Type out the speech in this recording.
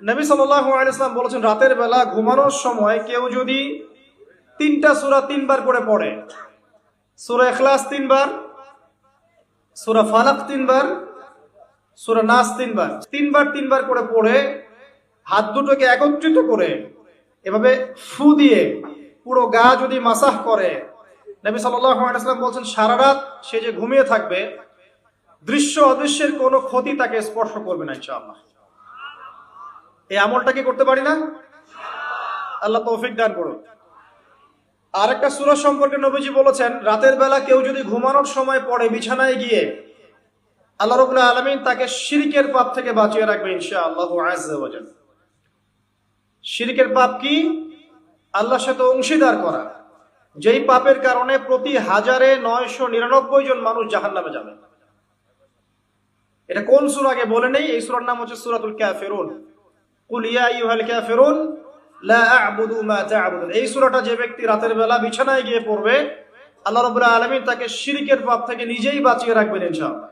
নবী সাল্লাল্লাহু আলাইহি ওয়াসাল্লাম বলেছেন, রাতের বেলা ঘুমানোর সময় কেউ যদি 3টা সূরা 3বার করে পড়ে, সূরা ইখলাস 3বার, সূরা ফালাক 3বার, সূরা নাস 3বার, 3বার করে পড়ে হাত দুটোকে একত্রিত করে এভাবে ফু দিয়ে পুরো গা যদি মাসাহ করে, নবী সাল্লাল্লাহু আলাইহি ওয়াসাল্লাম বলছেন সারা রাত সে যে ঘুমিয়ে থাকবে, দৃশ্য অদৃশ্যের কোনো ক্ষতি তাকে স্পর্শ করবে না ইনশাআল্লাহ। এই আমলটা কি করতে পারি না? আল্লাহ তৌফিক দান করুন। আর একটা সূরা সম্পর্কে নবীজি বলেছেন, রাতের বেলা কেউ যদি ঘুমানোর সময় পড়ে বিছানায় গিয়ে, আল্লাহ রাব্বুল আলামিন তাকে শিরকের পাপ থেকে বাঁচিয়ে রাখবে ইনশাআল্লাহু আযজা ওয়া জাল। শিরকের পাপ কি? আল্লাহর সাথে অংশীদার করা, যেই পাপের কারণে প্রতি 1999 জন মানুষ জাহান্নামে যাবে। এটা কোন সূরা আগে বলে নেই, এই সূরার নাম হচ্ছে সূরাতুল কাফিরুন। কুল ইয়া আইয়ুহাল কাফিরুন লা আ'বুদু মা তা'বুদুন। এই সূরাটা যে ব্যক্তি রাতের বেলা বিছানায় গিয়ে পড়বে, আল্লাহ রাব্বুল আলামিন তাকে শিরকের পাপ থেকে নিজেই বাঁচিয়ে রাখবেন ইনশাআল্লাহ।